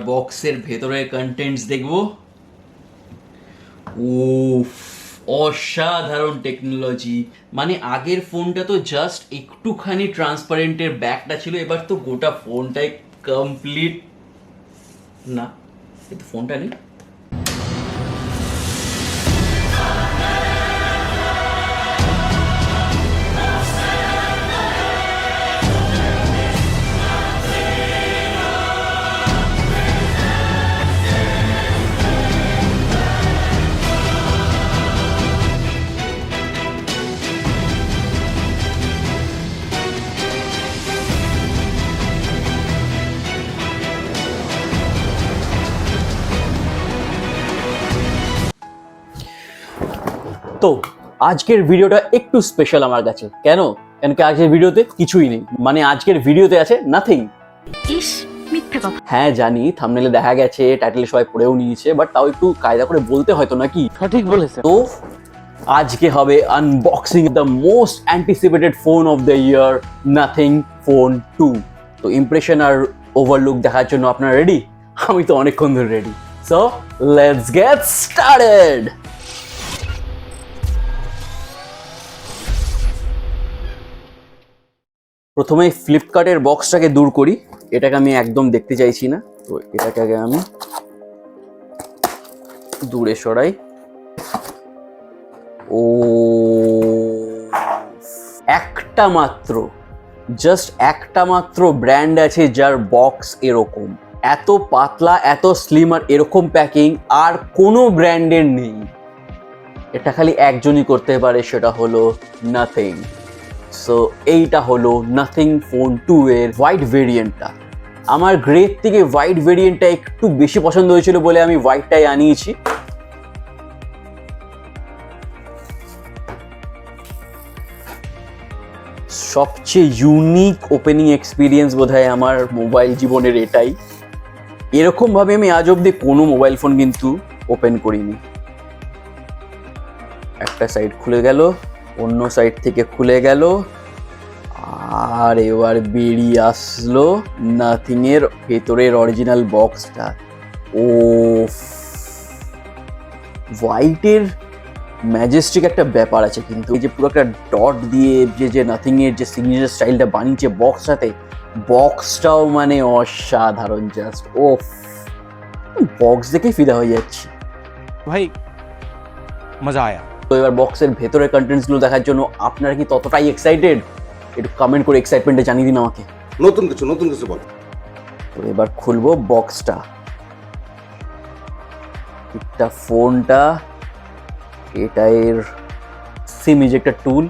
বক্সের ভেতরের কন্টেন্টস দেখবো। উফ, অসাধারণ টেকনোলজি। মানে আগের ফোনটা তো জাস্ট একটুখানি ট্রান্সপারেন্টের ব্যাকটা ছিল, এবার তো গোটা ফোনটাই কমপ্লিট। না, কিন্তু ফোনটা নেই। তো আজকের ভিডিওটা একটু স্পেশাল আমার কাছে। কেন? কেন কি আজকের ভিডিওতে কিছুই নেই, মানে আজকের ভিডিওতে আছে নাথিং। হ্যাঁ জানি, থাম্বনেলে দেখা গেছে, টাইটেলে সবাই পড়েও নিয়েছে, বাট তাও একটু কায়দা করে বলতে হয়তো নাকি। সঠিক বলেছে। তো আজকে হবে unboxing the most anticipated phone off the year, nothing phone 2। তো ইমপ্রেশন আর ওভারলুক দেখার জন্য আপনারা রেডি? আমি তো অনেকক্ষণ ধরে ready. So let's get started. প্রথমে ফ্লিপকার্টের বক্সটাকে দূর করি, এটাকে আমি একদম দেখতে চাইছি না। তো এটাকে আগে আমি দূরে সরাই। ও, একটা মাত্র, জাস্ট একটা মাত্র ব্র্যান্ড আছে যার বক্স এরকম, এত পাতলা, এত স্লিম আর এরকম প্যাকিং আর কোনো ব্র্যান্ডের নেই। এটা খালি একজনই করতে পারে, সেটা হলো নাথিং। সো এইটা হলো নাথিং ফোন 2 এর হোয়াইট ভেরিয়েন্টটা। আমার গ্রের থেকে হোয়াইট ভেরিয়েন্টটা একটু বেশি পছন্দ হয়েছিল বলে আমি হোয়াইটটাই আনিয়েছি। সবচেয়ে ইউনিক ওপেনিং এক্সপিরিয়েন্স বোধহয় আমার মোবাইল জীবনের এটাই। এরকম ভাবে আমি আজ অব্দি কোনো মোবাইল ফোন কিন্তু ওপেন করিনি। একটা সাইড খুলে গেল, অন্য সাইড থেকে খুলে গেল, আর এবার বেরিয়ে আসলো নাথিং এর ভেতরের অরিজিনাল বক্সটা। ও, হোয়াইটের ম্যাজেস্টিক একটা ব্যাপার আছে, কিন্তু এই যে পুরো একটা ডট দিয়ে যে নাথিং এর যে সিগনেচার স্টাইলটা বানিয়েছে বক্সটাতে, বক্সটাও মানে অসাধারণ। জাস্ট ও, বক্স দেখেই ফিদা হয়ে যাচ্ছি ভাই, মজা আয়া। তো এবার বক্সের ভেতরের কন্টেন্টসগুলো দেখার জন্য আপনারা কি ততটাই এক্সাইটেড? একটু কমেন্ট করে এক্সাইটমেন্টটা জানিয়ে দিন আমাকে। নতুন কিছু বল। তো এবার খুলবো বক্সটা। একটা ফোনটা, এটা এর সিম ইজেক্টর টুল।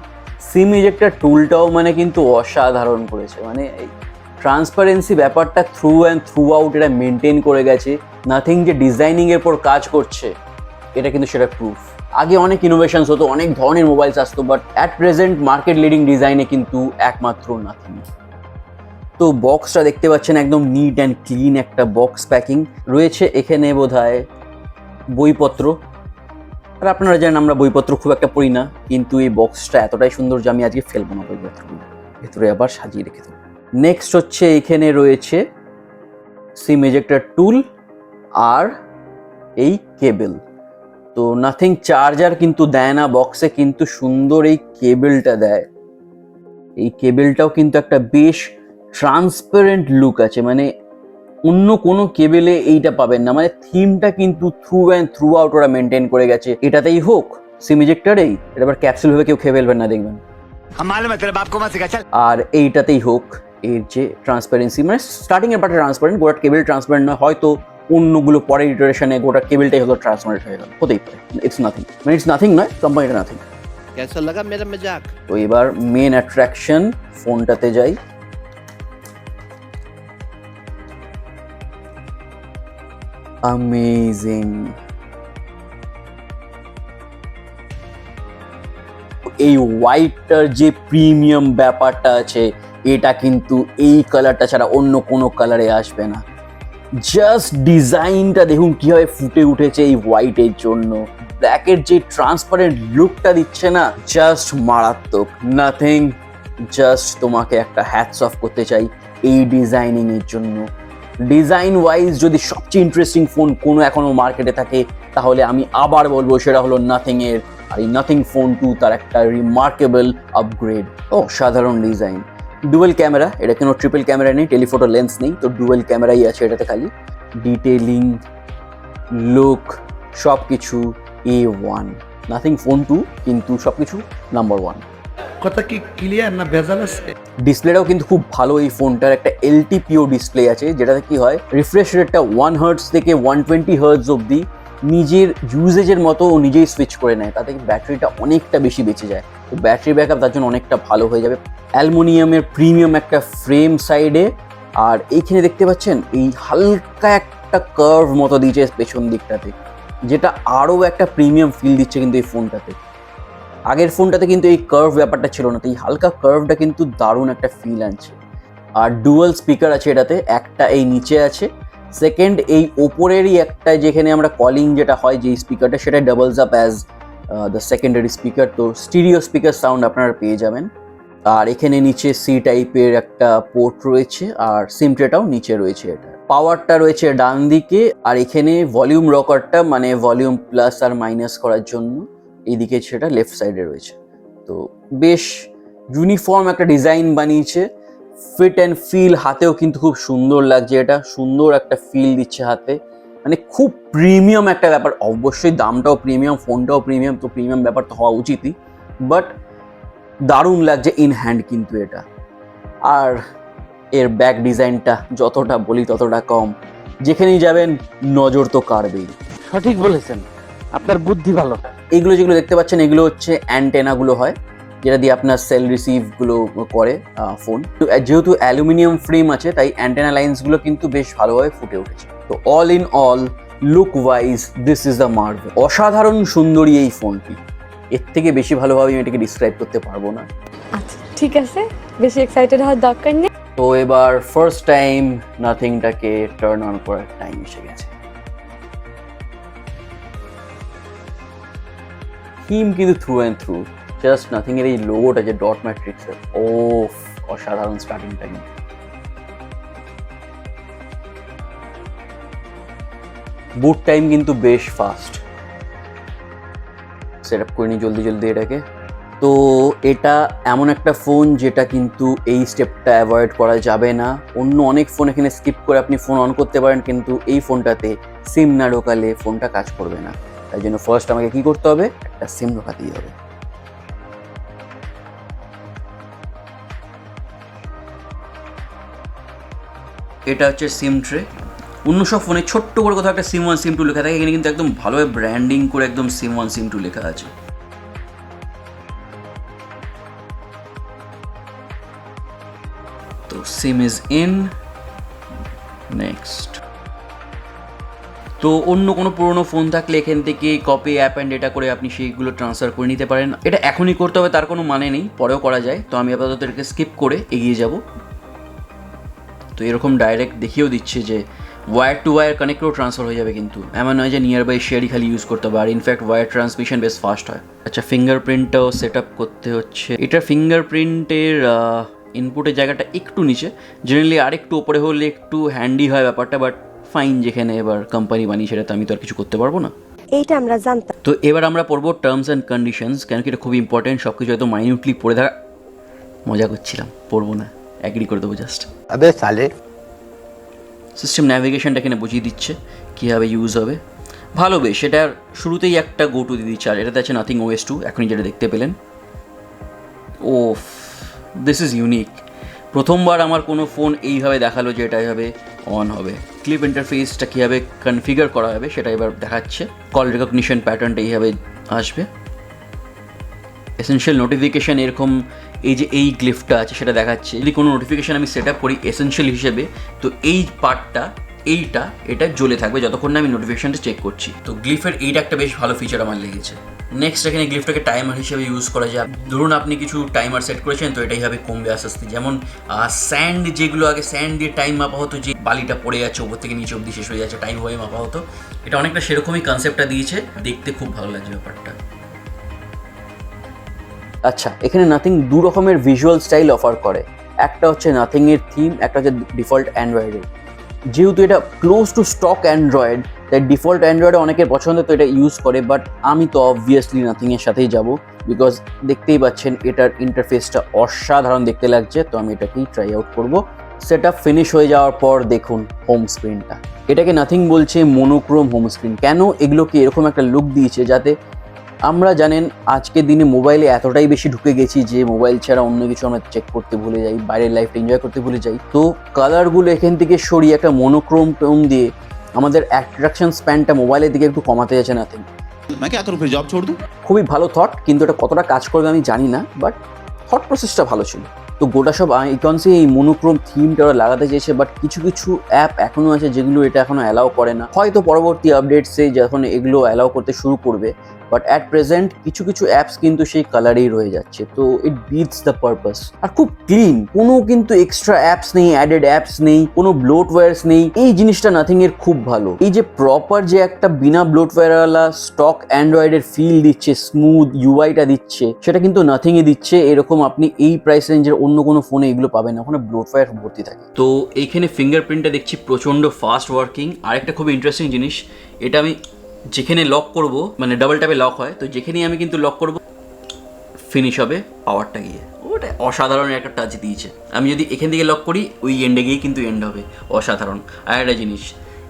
সিম ইজেক্টর টুলটাও মানে কিন্তু অসাধারণ করেছে। মানে এই ট্রান্সপারেন্সি ব্যাপারটা থ্রু অ্যান্ড থ্রু আউট এটা মেনটেন করে গেছে। নাথিং যে ডিজাইনিং এর পর কাজ করছে, এটা কিন্তু সেটা প্রুফ। আগে অনেক ইনোভেশনস হতো, অনেক ধরনের মোবাইলস আসতো, but at present market leading ডিজাইনে কিন্তু একমাত্র নাথিং। তো বক্সটা দেখতে পাচ্ছেন, একদম নিট অ্যান্ড ক্লিন একটা বক্স প্যাকিং রয়েছে। এখানে বোধহয় বইপত্র, আর আপনারা জানেন আমরা বইপত্র খুব একটা পড়ি না, কিন্তু এই বক্সটা এতটাই সুন্দর যে আমি আজকে ফেলবো না বইপত্রগুলো, ভেতরে আবার সাজিয়ে রেখে দেবো। নেক্সট হচ্ছে এখানে রয়েছে সিম এজেক্টর টুল আর এই কেবল। তো নাথিং চার্জার কিন্তু দেয় না বক্সে, কিন্তু সুন্দর এই কেবলটা দেয়। এই কেবলটাও কিন্তু একটা বেশ ট্রান্সপারেন্ট লুক আছে, মানে অন্য কোনো কেবেলে এইটা পাবেন না। মানে থিমটা কিন্তু থ্রু অ্যান্ড থ্রু আউট ওরা মেনটেন করে গেছে। এটাতেই হোক, সিম ইজেক্টরেই, এটা আবার ক্যাপসুল ভেবে কেউ খেয়ে ফেলবেন না, দেখবেন। আর এইটাতেই হোক, এর যে ট্রান্সপারেন্সি, মানে স্টার্টিং এর পার্টে ট্রান্সপারেন্ট, গোটা কেবল ট্রান্সপারেন্ট নয়, হয়তো অন্যগুলো পরের ইটারেশনে গোটা কেবলটাই হলো ট্রান্সপারেন্ট হয়ে গেল, হতেই পারে। ইটস নাথিং, মানে ইটস নাথিং নয়, কোম্পানিটা নাথিং। कैसा लगा मेरा मजाक? তো এবার মেন অ্যাট্রাকশন ফোনটাতে যাই। অ্যামেজিং। এই হোয়াইটটার যে প্রিমিয়াম ব্যাপারটা আছে, এটা কিন্তু এই কালারটা ছাড়া অন্য কোনো কালারে আসবে না। জাস্ট ডিজাইনটা দেখুন কিভাবে ফুটে উঠেছে এই হোয়াইটের জন্য। ব্ল্যাকের যে ট্রান্সপারেন্ট লুকটা দিচ্ছে না, জাস্ট মারাত্মক। নাথিং, জাস্ট তোমাকে একটা হ্যাটস অফ করতে চাই এই ডিজাইনিং এর জন্য। ডিজাইন ওয়াইজ যদি সবচেয়ে ইন্টারেস্টিং ফোন কোনো এখনো মার্কেটে থাকে তাহলে আমি আবার বলবো সেটা হলো নাথিং এর, আর এই নাথিং ফোন 2 তার একটা রিমার্কেবল আপগ্রেড। সাধারণ ডিজাইন, ডুয়েল ক্যামেরা, এটা কোনো ট্রিপল ক্যামেরা নেই, টেলিফোটো লেন্স নেই, তো ডুয়েল ক্যামেরাই আছে এটাতে। খালি ডিটেইলিং, লুক সব কিছু A1, নাথিং ফোন 2 কিন্তু সব কিছু নাম্বার 1। কথা কি ক্লিয়ার না ভেজাল আছে? ডিসপ্লেটাও কিন্তু খুব ভালো এই ফোনটার, একটা LTPO ডিসপ্লে আছে যেটাতে কি হয় রিফ্রেশ রেটটা 1 হার্টজ থেকে 120 হার্টজ অবধি নিজের ইউজেজের মতো ও নিজেই সুইচ করে নেয়, তাতে ব্যাটারিটা অনেকটা বেশি বেঁচে যায়, তো ব্যাটারি ব্যাকআপ তার জন্য অনেকটা ভালো হয়ে যাবে। অ্যালুমিনিয়ামের প্রিমিয়াম একটা ফ্রেম সাইডে, আর এইখানে দেখতে পাচ্ছেন এই হালকা একটা কার্ভ মতো দিয়েছে পেছন দিকটাতে, যেটা আরও একটা প্রিমিয়াম ফিল দিচ্ছে কিন্তু এই ফোনটাতে। আগের ফোনটাতে কিন্তু এই কার্ভ ব্যাপারটা ছিল না, তো এই হালকা কার্ভটা কিন্তু দারুণ একটা ফিল আনছে। আর ডুয়াল স্পিকার আছে এটাতে, একটা এই নিচে আছে, সেকেন্ড এই ওপরেরই একটা যেখানে আমরা কলিং যেটা হয় যে স্পিকারটা, সেটা doubles up as the secondary speaker, তো স্টিরিও স্পিকার সাউন্ড আপনারা পেয়ে যাবেন। আর এখানে নিচে সি টাইপের একটা পোর্ট রয়েছে, আর সিম ট্রেটাও নিচে রয়েছে। এটা পাওয়ারটা রয়েছে ডান দিকে, আর এখানে ভলিউম রকারটা মানে ভলিউম প্লাস আর মাইনাস করার জন্য এইদিকে সেটা লেফট সাইডে রয়েছে। তো বেশ ইউনিফর্ম একটা ডিজাইন বানিয়েছে, ফিট অ্যান্ড ফিল হাতেও কিন্তু খুব সুন্দর লাগছে, এটা সুন্দর একটা ফিল দিচ্ছে হাতে, মানে খুব প্রিমিয়াম একটা ব্যাপার। অবশ্যই দামটাও প্রিমিয়াম, ফোনটাও প্রিমিয়াম, তো প্রিমিয়াম ব্যাপার তো হওয়া উচিতই, বাট দারুণ লাগছে ইন হ্যান্ড কিন্তু এটা। আর এর ব্যাক ডিজাইনটা যতটা বলি ততটা কম, যেখানেই যাবেন নজর তো কাড়বেই। সঠিক বলেছেন, আপনার বুদ্ধি ভালো। এইগুলো যেগুলো দেখতে পাচ্ছেন এগুলো হচ্ছে অ্যান্টেনাগুলো হয়, যেটা দিয়ে আপনার সেল রিসিভগুলো করে ফোন। যেহেতু অ্যালুমিনিয়াম ফ্রেম আছে তাই অ্যান্টেনা লাইন্সগুলো কিন্তু বেশ ভালোভাবে ফুটে উঠেছে। তো all in all look wise this is the Marvel. অসাধারণ সুন্দরী এই ফোনটি, এর থেকে বেশি ভালোভাবে আমি এটাকে ডিসক্রাইব করতে পারবো না। আচ্ছা ঠিক আছে, বেশি এক্সাইটেড হওয়ার দরকার নেই। তো এবার ফার্স্ট টাইম নাথিংটাকে টার্ন অন করার টাইম এসে গেছে। থিম কিন্তু through and through just nothing এর এই লোগোটা যে ডট ম্যাট্রিক্সের, ও অসাধারণ স্টার্টিং টাইম। বুট টাইম কিন্তু বেশ ফাস্ট, সেট আপ করে নিই জলদি জলদি এটাকে। তো এটা এমন একটা ফোন যেটা কিন্তু এই স্টেপটা অ্যাভয়েড করা যাবে না। অন্য অনেক ফোন এখানে স্কিপ করে আপনি ফোন অন করতে পারেন, কিন্তু এই ফোনটাতে সিম না ঢোকালে ফোনটা কাজ করবে না। তাই জন্য ফার্স্ট আমাকে কি করতে হবে, একটা সিম ঢোকাতেই হবে। এটা হচ্ছে সিম ট্রে। অন্য সব ফোনে ছোট্ট করে কোথাও একটা সিম 1 সিম 2 লেখা থাকে, এখানে কিন্তু একদম ভালোভাবে ব্র্যান্ডিং করে একদম সিম 1 সিম 2 লেখা আছে। তো সিম ইজ ইন, নেক্সট। তো অন্য কোনো পুরোনো ফোন থাকলে এখান থেকে কপি অ্যাপ অ্যান্ড ডেটা করে আপনি সেইগুলো ট্রান্সফার করে নিতে পারেন। এটা এখনই করতে হবে তার কোনো মানে নেই, পরেও করা যায়। তো আমি আপাতত এটাকে স্কিপ করে এগিয়ে যাব। তো এরকম ডাইরেক্ট দেখিয়েও দিচ্ছে যে ওয়্যার টু ওয়্যার কানেক্টও ট্রান্সফার হয়ে যাবে, কিন্তু এমন নয় যে নিয়ার বাই শেয়ারই খালি ইউজ করতে হবে। আর ইনফ্যাক্ট ওয়্যার ট্রান্সমিশন বেশ ফাস্ট হয়। আচ্ছা, ফিঙ্গারপ্রিন্টটাও সেট আপ করতে হচ্ছে। এটার ফিঙ্গারপ্রিন্টের ইনপুটের জায়গাটা একটু নিচে, জেনারেলি আর একটু ওপরে হলে একটু হ্যান্ডি হয় ব্যাপারটা, বাট ফাইন, যেখানে এবার কোম্পানি বানিয়ে সেটা তো আমি তো আর কিছু করতে পারবো না। এইটা আমরা জানতাম। তো এবার আমরা পড়বো টার্মস অ্যান্ড কন্ডিশনস, কেন কি এটা খুব ইম্পর্টেন্ট। সব কিছু হয়তো মাইনিউটলি পড়ে থাকা, মজা করছিলাম, পড়বো না, অ্যাগ্রি করে দেবো জাস্ট। আবে সালে। সিস্টেম ন্যাভিগেশনটা এখানে বুঝিয়ে দিচ্ছে কীভাবে ইউজ হবে। ভালো বেশ, এটার শুরুতেই একটা গো টু দিয়ে দিচ্ছে। আর এটাতে আছে নাথিং OS 2, এখনই যেটা দেখতে পেলেন। ও দিস ইজ ইউনিক, প্রথমবার আমার কোনো ফোন এইভাবে দেখালো যে এটা এভাবে অন হবে। ক্লিপ ইন্টারফেসটা কীভাবে কনফিগার করা হবে সেটা এবার দেখাচ্ছে। কল রেকগনিশন প্যাটার্নটা এইভাবে আসবে। এসেনশিয়াল নোটিফিকেশান এরকম এই যে এই গ্লিফটা আছে সেটা দেখাচ্ছে। যদি কোনো নোটিফিকেশান আমি সেট আপ করি এসেনশিয়াল হিসেবে, তো এই পার্টটা এটা জ্বলে থাকবে যতক্ষণ না আমি নোটিফিকেশানটা চেক করছি। তো গ্লিফের এইটা একটা বেশ ভালো ফিচার আমার লেগেছে। নেক্সট, এখানে গ্লিফটাকে টাইমার হিসেবে ইউজ করা যায়। ধরুন আপনি কিছু টাইমার সেট করেছেন, তো এটাই হবে কমবে আস্তে আস্তে। যেমন স্যান্ড, যেগুলো আগে স্যান্ড দিয়ে টাইম মাপা হতো, যে বালিটা পড়ে যাচ্ছে ওপর থেকে নিচে অবধি শেষ হয়ে যাচ্ছে, টাইম হয়ে মাপা হতো। এটা অনেকটা সেরকমই কনসেপ্টটা দিয়েছে, দেখতে খুব ভালো লাগছে ব্যাপারটা। আচ্ছা, এখানে নাথিং দু রকমের ভিজুয়াল স্টাইল অফার করে। একটা হচ্ছে নাথিংয়ের থিম, একটা হচ্ছে ডিফল্ট অ্যান্ড্রয়েডের। যেহেতু এটা ক্লোজ টু স্টক অ্যান্ড্রয়েড, তাই ডিফল্ট অ্যান্ড্রয়েডে অনেকের পছন্দ, তো এটা ইউজ করে, বাট আমি তো অবভিয়াসলি নাথিংয়ের সাথেই যাব, বিকজ দেখতেই পাচ্ছেন এটার ইন্টারফেসটা অসাধারণ দেখতে লাগছে, তো আমি এটাকেই ট্রাই আউট করবো। সেট আপ ফিনিশ হয়ে যাওয়ার পর দেখুন হোম স্ক্রিনটা, এটাকে নাথিং বলছে মোনোক্রোম হোম স্ক্রিন। কেন এগুলোকে এরকম একটা লুক দিয়েছে, যাতে আমরা জানেন আজকের দিনে মোবাইলে এতটাই বেশি ঢুকে গেছি যে মোবাইল ছাড়া অন্য কিছু আমরা চেক করতে ভুলে যাই, বাইরের লাইফটা এনজয় করতে ভুলে যাই। তো কালারগুলো এখান থেকে সরিয়ে একটা মোনোক্রোম টোন দিয়ে আমাদের অ্যাট্রাকশন স্প্যানটা মোবাইলের দিকে একটু কমাতে যাচ্ছে নাথিং। খুবই ভালো থট, কিন্তু এটা কতটা কাজ করবে আমি জানি না, বাট থট প্রসেসটা ভালো ছিল। তো গোটা সব আইকনসে এই মোনোক্রোম থিমটা ওরা লাগাতে চেয়েছে, বাট কিছু কিছু অ্যাপ এখনও আছে যেগুলো এটা এখনও অ্যালাউ করে না, হয়তো পরবর্তী আপডেটসে যখন এগুলো অ্যালাউ করতে শুরু করবে, বাট অ্যাট প্রেজেন্ট কিছু কিছু অ্যাপস কিন্তু সেই কালারেই রয়ে যাচ্ছে, তো ইট বিটস দ্য পারপাস। আর খুব ক্লিন, কোনো কিন্তু এক্সট্রা অ্যাপস নেই, অ্যাডেড অ্যাপস নেই, কোনো ব্লোটওয়্যারস নেই, এই জিনিসটা নাথিং এর খুব ভালো। এই যে প্রপার যে একটা বিনা ব্লোটওয়্যারওয়ালা স্টক অ্যান্ড্রয়েডের ফিল দিচ্ছে, স্মুথ ইউআইটা দিচ্ছে, সেটা কিন্তু নাথিং এ দিচ্ছে। এরকম আপনি এই প্রাইস রেঞ্জের অন্য কোনো ফোনে এগুলো পাবেন না, ওখানে ব্লোটওয়্যার ভর্তি থাকে। তো এইখানে ফিঙ্গারপ্রিন্টটা দেখছি প্রচণ্ড ফাস্ট ওয়ার্কিং। আরেকটা খুব ইন্টারেস্টিং জিনিস, এটা আমি যেখানে লক করব, মানে ডাবল ট্যাপে লক হয়, তো যেখানেই আমি কিন্তু লক করব ফিনিশ হবে পাওয়ারটা গিয়ে, ওটা অসাধারণ একটা টাচ দিয়েছে। আমি যদি এখান থেকে লক করি ওই এন্ডে গিয়ে কিন্তু এন্ড হবে, অসাধারণ। আর একটা জিনিস,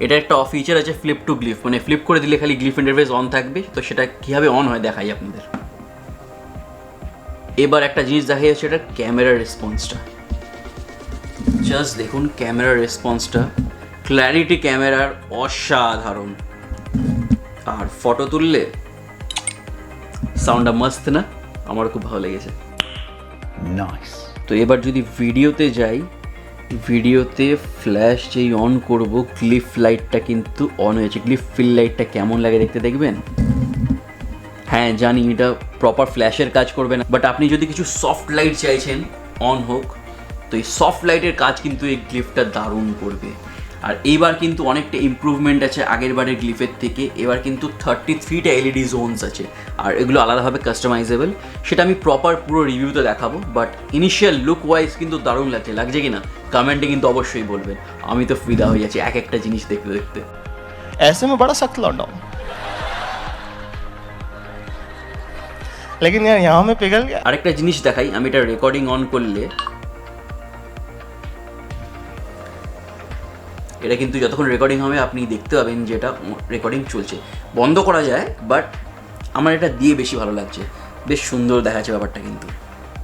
এটা একটা ফিচার আছে ফ্লিপ টু গ্লিফ, মানে ফ্লিপ করে দিলে খালি গ্লিফ ইন্টারফেস অন থাকবে, তো সেটা কীভাবে অন হয় দেখাই আপনাদের। এবার একটা জিনিস দেখা যাচ্ছে, এটা ক্যামেরার রেসপন্সটা, জাস্ট দেখুন ক্যামেরার রেসপন্সটা, ক্ল্যারিটি ক্যামেরার অসাধারণ, আর ফটো তুললে সাউন্ডটা মাস্ত না, আমার খুব ভালো লেগেছে। নাইস। তো এবার যদি ভিডিওতে যাই, ভিডিওতে ফ্ল্যাশ যেই অন করব, গ্লিফ লাইটটা কিন্তু অন হয়েছে। গ্লিফ ফিল লাইটটা কেমন লাগে দেখতে দেখবেন। হ্যাঁ জানি এটা প্রপার ফ্ল্যাশের কাজ করবে না, বাট আপনি যদি কিছু সফট লাইট চাইছেন অন হোক, তো এই সফট লাইটের কাজ কিন্তু এই গ্লিফটা দারুণ করবে। আর এইবার কিন্তু অনেকটা ইমপ্রুভমেন্ট আছে আগের বারের গ্লিফের থেকে। এবার কিন্তু 33টা এলইডি জোনস আছে, আর এগুলো আলাদাভাবে কাস্টমাইজেবল, সেটা আমি প্রপার পুরো রিভিউতে দেখাবো। বাট ইনিশিয়াল লুক ওয়াইজ কিন্তু দারুণ লাগছে কি না কমেন্টে কিন্তু অবশ্যই বলবেন। আমি তো ফিদা হয়ে যাচ্ছি এক একটা জিনিস দেখতে দেখতে। ऐसे में बड़ा सख्त लौंडा हूं, लेकिन यार यहाँ में पिघल गया। আরেকটা জিনিস দেখাই, আমি এটা রেকর্ডিং অন করলে এটা কিন্তু যতক্ষণ রেকর্ডিং হবে আপনি দেখতে পাবেন যে এটা রেকর্ডিং চলছে। বন্ধ করা যায়, বাট আমার এটা দিয়ে বেশি ভালো লাগছে, বেশ সুন্দর দেখাচ্ছে ব্যাপারটা কিন্তু।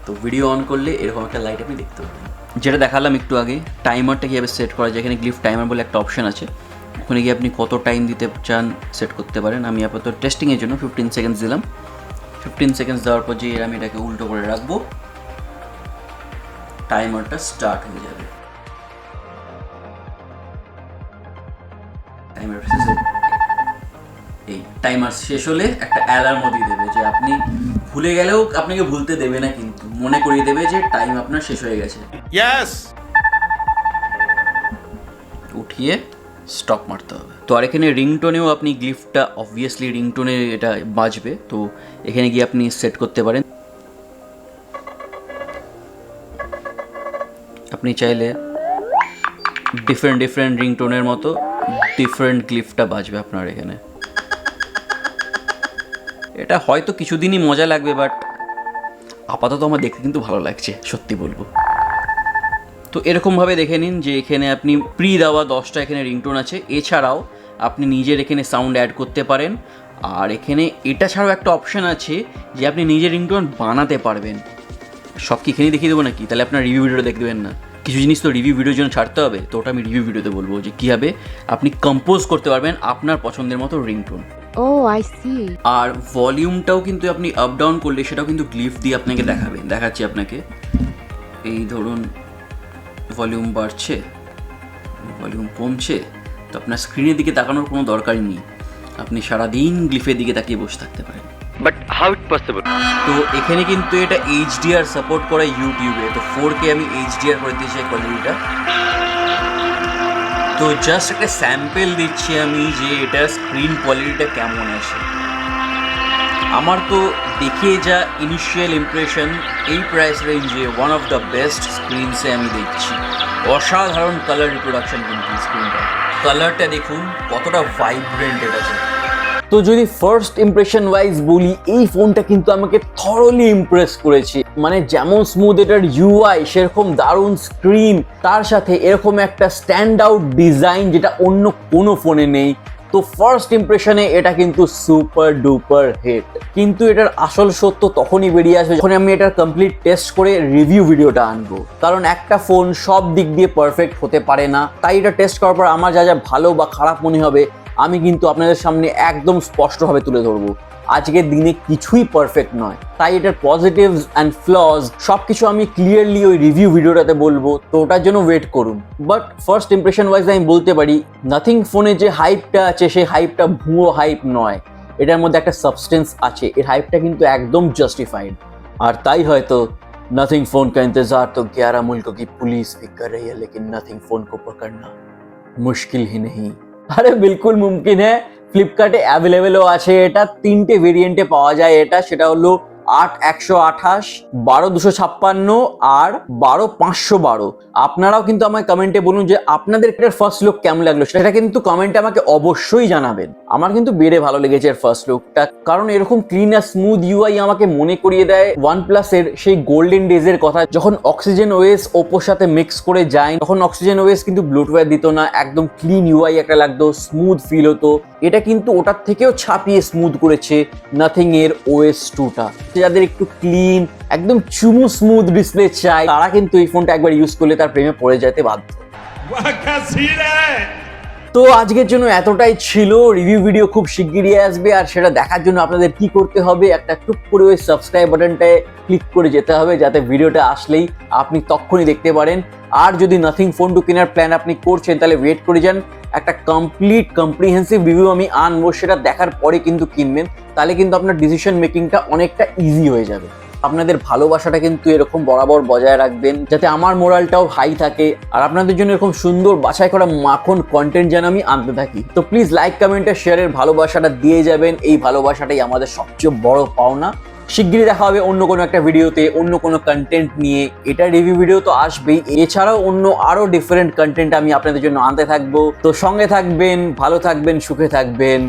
তো ভিডিও অন করলে এরকম একটা লাইট আপনি দেখতে পাবেন। যেটা দেখালাম একটু আগে, টাইমারটা কীভাবে সেট করা যায়, এখানে গ্লিফ টাইমার বলে একটা অপশান আছে, ওখানে গিয়ে আপনি কত টাইম দিতে চান সেট করতে পারেন। আমি আপাতত টেস্টিংয়ের জন্য 15 সেকেন্ডস দিলাম। 15 সেকেন্ডস দেওয়ার পর যে আমি এটাকে উল্টো করে রাখবো, টাইমারটা স্টার্ট হয়ে যাবে। এই টাইমার শেষ হলে একটা অ্যালার্মও দিয়ে দেবে, যে আপনি ভুলে গেলেও আপনাকে ভুলতে দেবে না, কিন্তু মনে করিয়ে দেবে যে টাইম আপনার শেষ হয়ে গেছে। यस। উঠিয়ে স্টপ মারতে হবে। তো আর এখানে রিংটোনেও আপনি গ্লিফটা অবভিয়াসলি রিংটোনে এটা বাজবে, তো এখানে গিয়ে আপনি সেট করতে পারেন। আপনি চাইলে ডিফারেন্ট রিংটোনের মতো ডিফারেন্ট গ্লিফটা বাজবে আপনার এখানে। এটা হয়তো কিছুদিনই মজা লাগবে, বাট আপাতত আমার দেখতে কিন্তু ভালো লাগছে, সত্যি বলবো। তো এরকমভাবে দেখে নিন যে এখানে আপনি প্রি দেওয়া 10টা এখানে রিংটোন আছে, এছাড়াও আপনি নিজের এখানে সাউন্ড অ্যাড করতে পারেন। আর এখানে এটা ছাড়াও একটা অপশান আছে যে আপনি নিজের রিংটোন বানাতে পারবেন। সব কি এখানেই দেখিয়ে দেবো নাকি, তাহলে আপনার রিভিউ ভিডিওটা দেখবেন না। কিছু জিনিস তো রিভিউ ভিডিওর জন্য ছাড়তে হবে, তো ওটা আমি রিভিউ ভিডিওতে বলবো যে কীভাবে আপনি কম্পোজ করতে পারবেন আপনার পছন্দের মতো রিংটোন। Oh I see. আর ভলিউমটাও কিন্তু আপনি আপ ডাউন করলে সেটাও কিন্তু গ্লিফ দিয়ে আপনাকে দেখাবে। দেখাচ্ছি আপনাকে, এই ধরুন ভলিউম বাড়ছে, ভলিউম কমছে, তো আপনার স্ক্রিনের দিকে তাকানোর কোনো দরকারই নেই, আপনি সারাদিন গ্লিফের দিকে তাকিয়ে বসে থাকতে পারেন। But how it possible? তো এখানে কিন্তু এটা এইচডিআর সাপোর্ট করে ইউটিউবে, তো 4K আমি এইচডিআর করে দিয়েছি কোয়ালিটিটা। তো জাস্ট একটা স্যাম্পল দিচ্ছি আমি যে এটা স্ক্রিন কোয়ালিটিটা কেমন আছে। আমার তো দেখে যা ইনিশিয়াল ইমপ্রেশন, এই প্রাইস রেঞ্জে ওয়ান অফ দ্য বেস্ট স্ক্রিনসে আমি দেখছি। অসাধারণ কালার রিপ্রোডাকশন কিন্তু স্ক্রিনটা, কালারটা দেখুন কতটা ভাইব্রেন্ট এটা। তো যদি ফার্স্ট ইমপ্রেশন ওয়াইজ বলি, এই ফোনটা কিন্তু আমাকে থরলি ইমপ্রেস করেছে। মানে যেমন স্মুথ এটার ইউআই, সেরকম দারুণ স্ক্রিন, তার সাথে এরকম একটা স্ট্যান্ড আউট ডিজাইন যেটা অন্য কোনো ফোনে নেই। তো ফার্স্ট ইমপ্রেশনে এটা কিন্তু সুপার ডুপার হিট। কিন্তু এটার আসল সত্য তখনই বেরিয়ে আসবে যখন আমি এটার কমপ্লিট টেস্ট করে রিভিউ ভিডিওটা আনবো। কারণ একটা ফোন সব দিক দিয়ে পারফেক্ট হতে পারে না, তাই এটা টেস্ট করার পর আমার যা যা ভালো বা খারাপ মনে হবে আমি কিন্তু আপনাদের সামনে একদম স্পষ্টভাবে তুলে ধরবো। আজকের দিনে কিছুই পারফেক্ট নয়, তাই এটার পজিটিভস অ্যান্ড ফ্লজ সবকিছু আমি ক্লিয়ারলি ওই রিভিউ ভিডিওটাতে বলবো, তো ওটার জন্য ওয়েট করুন। বাট ফার্স্ট ইমপ্রেশন ওয়াইজ আমি বলতে পারি, নাথিং ফোনে যে হাইপটা আছে সেই হাইপটা ভুয়ো হাইপ নয়, এটার মধ্যে একটা সাবস্টেন্স আছে, এর হাইপটা কিন্তু একদম জাস্টিফাইড। আর তাই হয়তো নাথিং ফোন কা ইন্তজার তো 11 मुल्कों की पुलिस भी कर रही है, लेकिन नथिंग फोन को पकड़ना मुश्किल ही नहीं। আরে বিলকুল মুমকিন হ্যাঁ। ফ্লিপকার্টে অ্যাভেলেবেলও আছে এটা, 3টে ভেরিয়েন্টে পাওয়া যায় এটা। সেটা হলো 8/128, 12/256 আর 12/512। আপনারাও কিন্তু আমায় কমেন্টে বলুন যে আপনাদের এটার ফার্স্ট লুক কেমন লাগলো, সেটা কিন্তু কমেন্টে আমাকে অবশ্যই জানাবেন। আমার কিন্তু বেড়ে ভালো লেগেছে এর ফার্স্ট লুকটা, কারণ এরকম ক্লিন আর স্মুথ ইউআই আমাকে মনে করিয়ে দেয় OnePlus এর সেই গোল্ডেন ডেজ এর কথা, যখন অক্সিজেন ওএস ওপোর সাথে মিক্স করে যায়। তখন অক্সিজেন ওএস কিন্তু ব্লুটুথ দিত না, একদম ক্লিন ইউআই একটা লাগতো, স্মুথ ফিল হতো। এটা কিন্তু ওটার থেকেও ছাপিয়ে স্মুথ করেছে নাথিং এর OS 2টা। যাদের একটু ক্লিন একদম চুমু স্মুথ ডিসপ্লে চাই, তারা কিন্তু এই ফোনটা একবার ইউজ করলে তার প্রেমে পড়ে যেতে বাধ্য। তো আজকের জন্য এতটাই ছিল। রিভিউ ভিডিও খুব শিগগিরই আসবে, আর সেটা দেখার জন্য আপনাদের কি করতে হবে, একটা টুক করে ওই সাবস্ক্রাইব বাটনটায় ক্লিক করে যেতে হবে, যাতে ভিডিওটা আসলেই আপনি তখনই দেখতে পারেন। আর যদি নাথিং ফোন টু কেনার প্ল্যান আপনি করছেন, তাহলে ওয়েট করে যান, একটা কম্প্রিহেন্সিভ রিভিউ আমি আনবো, সেটা দেখার পরে কিন্তু কিনবেন, তাহলে কিন্তু আপনার ডিসিশন মেকিংটা অনেকটা ইজি হয়ে যাবে। আপনাদের ভালোবাসাটা কিন্তু এরকম বরাবর বজায় রাখবেন, যাতে আমার মোরালটাও হাই থাকে, আর আপনাদের জন্য এরকম সুন্দর বাছাই করা মাখন কন্টেন্ট যেন আমি আনতে থাকি। তো প্লিজ লাইক, কমেন্ট আর শেয়ারের ভালোবাসাটা দিয়ে যাবেন, এই ভালোবাসাটাই আমাদের সবচেয়ে বড় পাওনা। শিগগিরই দেখা হবে অন্য কোনো একটা ভিডিওতে, অন্য কোনো কন্টেন্ট নিয়ে। এটা রিভিউ ভিডিও তো আসবেই, এছাড়াও অন্য আরো ডিফারেন্ট কন্টেন্ট আমি আপনাদের জন্য আনতে থাকবো। তো সঙ্গে থাকবেন, ভালো থাকবেন, সুখে থাকবেন।